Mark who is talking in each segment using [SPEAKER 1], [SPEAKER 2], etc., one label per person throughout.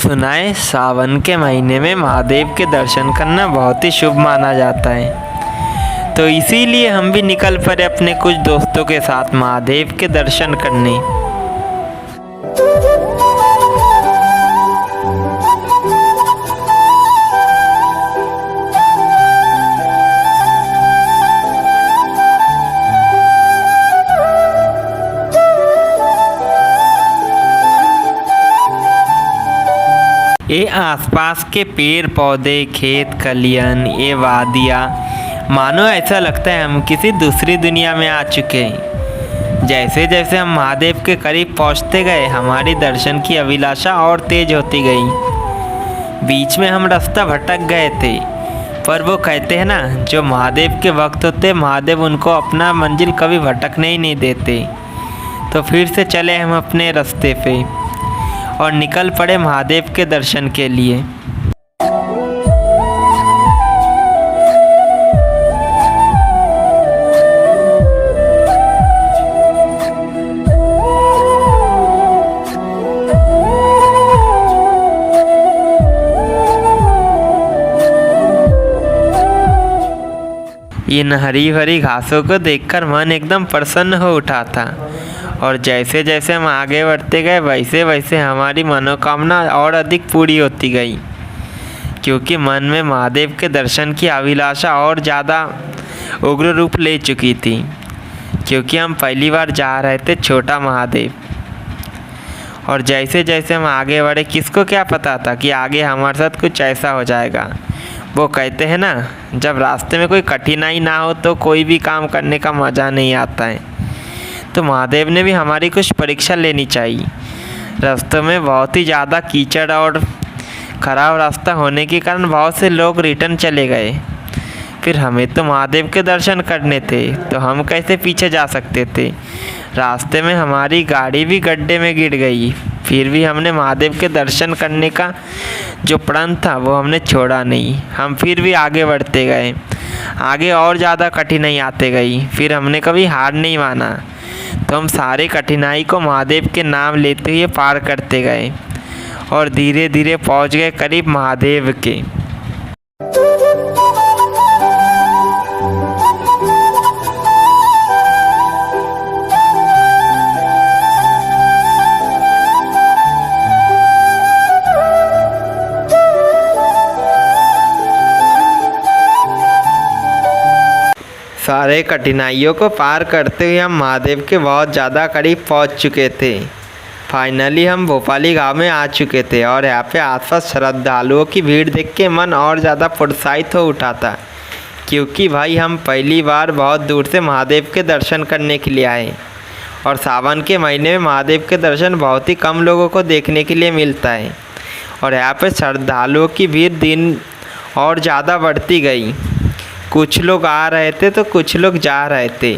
[SPEAKER 1] सुना है सावन के महीने में महादेव के दर्शन करना बहुत ही शुभ माना जाता है। तो इसीलिए हम भी निकल पड़े अपने कुछ दोस्तों के साथ महादेव के दर्शन करने। ये आसपास के पेड़ पौधे, खेत खलियान, ये वादियाँ, मानो ऐसा लगता है हम किसी दूसरी दुनिया में आ चुके हैं। जैसे जैसे हम महादेव के करीब पहुंचते गए हमारी दर्शन की अभिलाषा और तेज होती गई। बीच में हम रास्ता भटक गए थे, पर वो कहते हैं ना, जो महादेव के भक्त होते महादेव उनको अपना मंजिल कभी भटकने ही नहीं देते। तो फिर से चले हम अपने रास्ते पे और निकल पड़े महादेव के दर्शन के लिए। इन हरी भरी घासों को देखकर मन एकदम प्रसन्न हो उठा था। और जैसे जैसे हम आगे बढ़ते गए वैसे वैसे हमारी मनोकामना और अधिक पूरी होती गई, क्योंकि मन में महादेव के दर्शन की अभिलाषा और ज़्यादा उग्र रूप ले चुकी थी। क्योंकि हम पहली बार जा रहे थे छोटा महादेव, और जैसे जैसे हम आगे बढ़े किसको क्या पता था कि आगे हमारे साथ कुछ ऐसा हो जाएगा। वो कहते हैं ना, जब रास्ते में कोई कठिनाई ना हो तो कोई भी काम करने का मज़ा नहीं आता है। तो महादेव ने भी हमारी कुछ परीक्षा लेनी चाहिए। रास्तों में बहुत ही ज़्यादा कीचड़ और ख़राब रास्ता होने के कारण बहुत से लोग रिटर्न चले गए। फिर हमें तो महादेव के दर्शन करने थे, तो हम कैसे पीछे जा सकते थे। रास्ते में हमारी गाड़ी भी गड्ढे में गिर गई, फिर भी हमने महादेव के दर्शन करने का जो प्रण था वो हमने छोड़ा नहीं। हम फिर भी आगे बढ़ते गए, आगे और ज़्यादा कठिनाई आते गई। फिर हमने कभी हार नहीं माना, तो हम सारे कठिनाई को महादेव के नाम लेते हुए पार करते गए और धीरे धीरे पहुंच गए करीब महादेव के। सारे कठिनाइयों को पार करते हुए हम महादेव के बहुत ज़्यादा करीब पहुंच चुके थे। फाइनली हम भोपाली गांव में आ चुके थे और यहाँ पे आसपास श्रद्धालुओं की भीड़ देख के मन और ज़्यादा प्रोत्साहित हो उठा था, क्योंकि भाई हम पहली बार बहुत दूर से महादेव के दर्शन करने के लिए आए। और सावन के महीने में महादेव के दर्शन बहुत ही कम लोगों को देखने के लिए मिलता है। और यहाँ पे श्रद्धालुओं की भीड़ दिन और ज़्यादा बढ़ती गई। कुछ लोग आ रहे थे तो कुछ लोग जा रहे थे।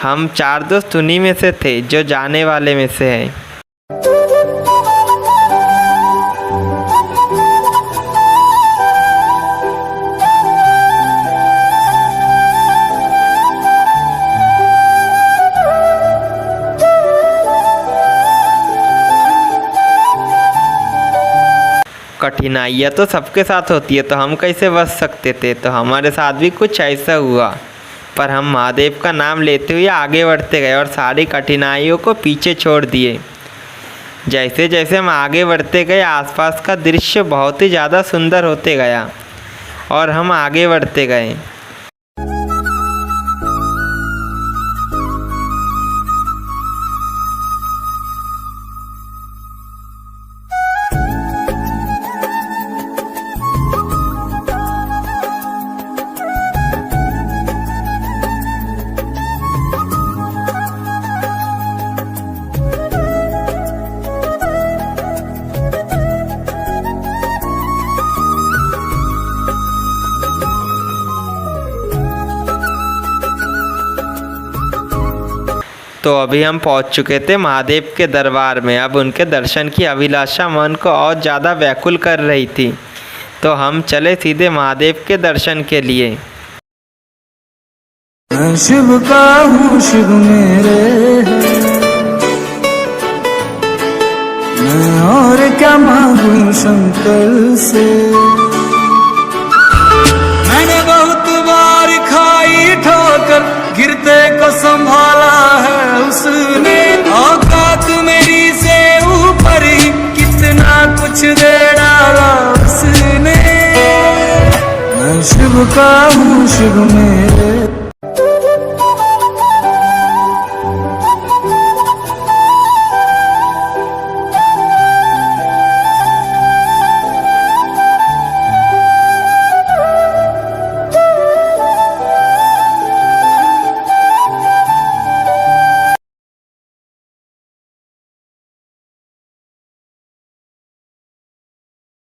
[SPEAKER 1] हम 4 दोस्त उन्हीं में से थे जो जाने वाले में से हैं। कठिनाइयाँ तो सबके साथ होती है, तो हम कैसे बच सकते थे। तो हमारे साथ भी कुछ ऐसा हुआ, पर हम महादेव का नाम लेते हुए आगे बढ़ते गए और सारी कठिनाइयों को पीछे छोड़ दिए। जैसे जैसे हम आगे बढ़ते गए आसपास का दृश्य बहुत ही ज़्यादा सुंदर होते गया और हम आगे बढ़ते गए। तो अभी हम पहुंच चुके थे महादेव के दरबार में। अब उनके दर्शन की अभिलाषा मन को और ज़्यादा व्याकुल कर रही थी, तो हम चले सीधे महादेव के दर्शन के लिए।
[SPEAKER 2] मैं शिव का हूँ, शिव मेरे मैं और क्या मांगू शंकर से। मैंने बहुत बार खाई ठोकर, गिरते को संभाला है उसने। औकात मेरी से ऊपर ही कितना कुछ दे डाला उसने। मैं शिव का हूँ शिव मेरे